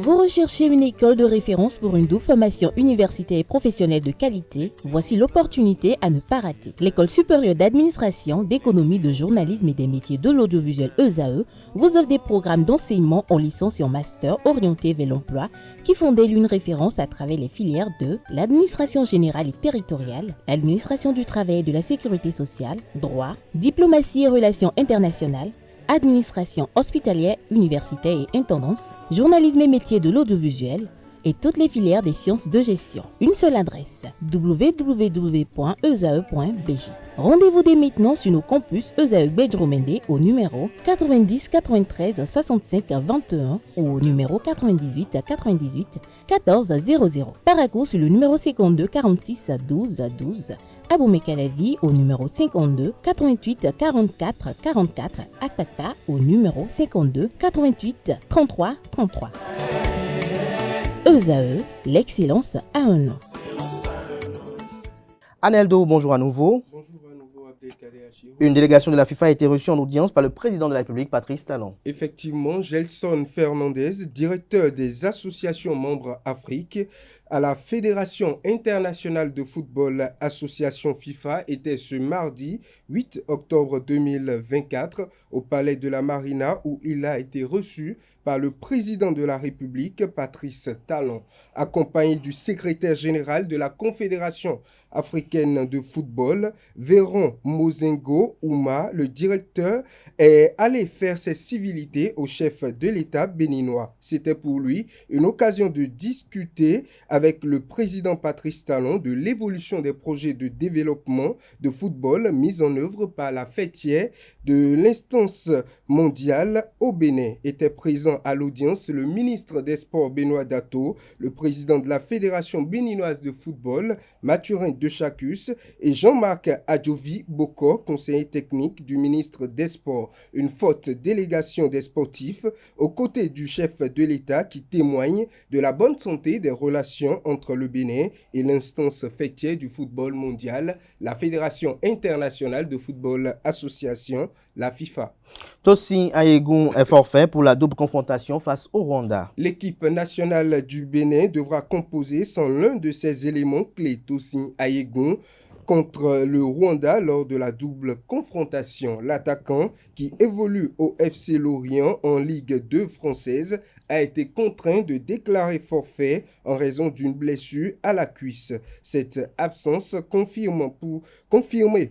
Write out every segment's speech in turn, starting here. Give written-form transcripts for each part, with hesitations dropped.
Vous recherchez une école de référence pour une double formation universitaire et professionnelle de qualité? Voici l'opportunité à ne pas rater. L'École supérieure d'administration, d'économie, de journalisme et des métiers de l'audiovisuel ESAE vous offre des programmes d'enseignement en licence et en master orientés vers l'emploi qui font d'elle une référence à travers les filières de l'administration générale et territoriale, l'administration du travail et de la sécurité sociale, droit, diplomatie et relations internationales, administration hospitalière, universitaire et intendance, journalisme et métiers de l'audiovisuel et toutes les filières des sciences de gestion. Une seule adresse, www.esae.bj. Rendez-vous dès maintenant sur nos campus ESAE Bedjromende au numéro 90 93 65 21 ou au numéro 98 98 14 00. Paracourt sur le numéro 52 46 12 12. Aboumé-Calavi au numéro 52 88 44 44. Akpata au numéro 52 88 33 33. ESAE, l'excellence a un nom. Aneldo, bonjour à nouveau. Bonjour à nouveau, Abdelkader Achirou. Une délégation de la FIFA a été reçue en audience par le président de la République, Patrice Talon. Effectivement, Gelson Fernandez, directeur des associations membres Afrique à la Fédération internationale de football association FIFA, était ce mardi 8 octobre 2024 au Palais de la Marina où il a été reçu par le président de la République, Patrice Talon, accompagné du secrétaire général de la Confédération africaine de football, Véron Mozengo Ouma. Le directeur est allé faire ses civilités au chef de l'État béninois. C'était pour lui une occasion de discuter avec le président Patrice Talon de l'évolution des projets de développement de football mis en œuvre par la fêtière de l'instance mondiale au Bénin. Était présent à l'audience le ministre des Sports Benoît Dato, le président de la Fédération béninoise de football, Mathurin Dechacus, et Jean-Marc Adjovi Boko, conseiller technique du ministre des Sports. Une forte délégation des sportifs aux côtés du chef de l'État qui témoigne de la bonne santé des relations entre le Bénin et l'instance fêtière du football mondial, la Fédération internationale de football association, la FIFA. Tossin Ayegun est forfait pour la double confrontation face au Rwanda. L'équipe nationale du Bénin devra composer sans l'un de ses éléments clés. Tossin Ayegun contre le Rwanda lors de la double confrontation. L'attaquant qui évolue au FC Lorient en Ligue 2 française a été contraint de déclarer forfait en raison d'une blessure à la cuisse. Cette absence confirmée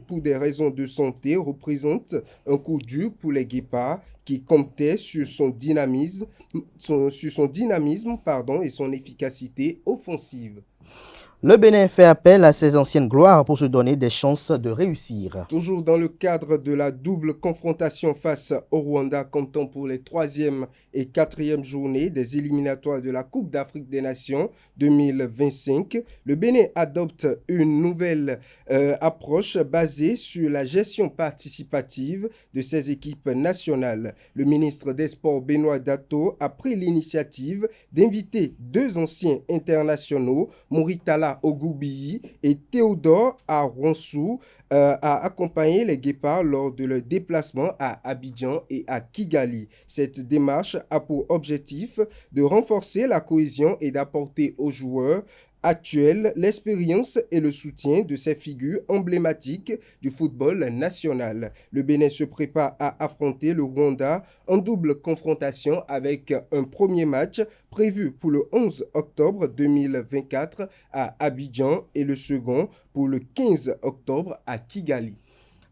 pour des raisons de santé représente un coup dur pour les Guépards qui comptaient sur son dynamisme et son efficacité offensive. Le Bénin fait appel à ses anciennes gloires pour se donner des chances de réussir. Toujours dans le cadre de la double confrontation face au Rwanda, comptant pour les 3e et 4e journées des éliminatoires de la Coupe d'Afrique des Nations 2025, le Bénin adopte une nouvelle approche basée sur la gestion participative de ses équipes nationales. Le ministre des Sports Benoît Dato a pris l'initiative d'inviter 2 anciens internationaux, Mouritala Ogoubiyi et Théodore Aronsou, à accompagner les Guépards lors de leur déplacement à Abidjan et à Kigali. Cette démarche a pour objectif de renforcer la cohésion et d'apporter aux joueurs actuelle, l'expérience et le soutien de ces figures emblématiques du football national. Le Bénin se prépare à affronter le Rwanda en double confrontation avec un premier match prévu pour le 11 octobre 2024 à Abidjan et le second pour le 15 octobre à Kigali.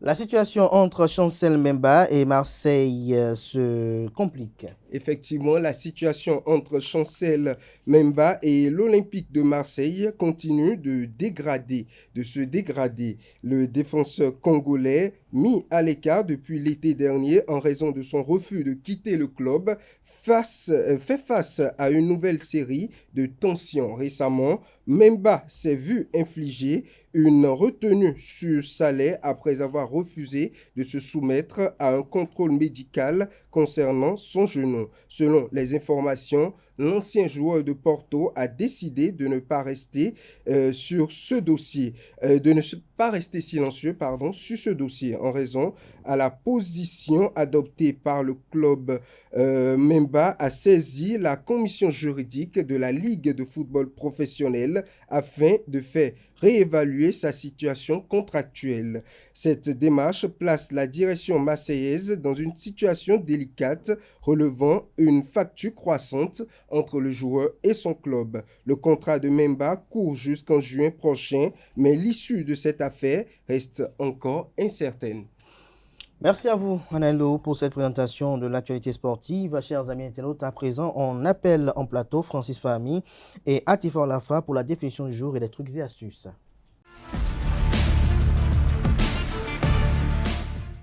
La situation entre Chancel Mbemba et Marseille se complique. Effectivement, la situation entre Chancel Mbemba et l'Olympique de Marseille continue de se dégrader. Le défenseur congolais, mis à l'écart depuis l'été dernier en raison de son refus de quitter le club, fait face à une nouvelle série de tensions. Récemment, Mbemba s'est vu infliger une retenue sur salaire après avoir refusé de se soumettre à un contrôle médical concernant son genou. Selon les informations, l'ancien joueur de Porto a décidé de ne pas rester sur ce dossier, de ne pas rester silencieux, sur ce dossier en raison à la position adoptée par le club. Memba a saisi la commission juridique de la Ligue de football professionnel afin de faire réévaluer sa situation contractuelle. Cette démarche place la direction marseillaise dans une situation délicate relevant une fracture croissante entre le joueur et son club. Le contrat de Memba court jusqu'en juin prochain, mais l'issue de cette affaire reste encore incertaine. Merci à vous, Analo, pour cette présentation de l'actualité sportive. Chers amis internautes, à présent, on appelle en plateau Francis Fahmi et Atifor Lafa pour la définition du jour et des trucs et astuces.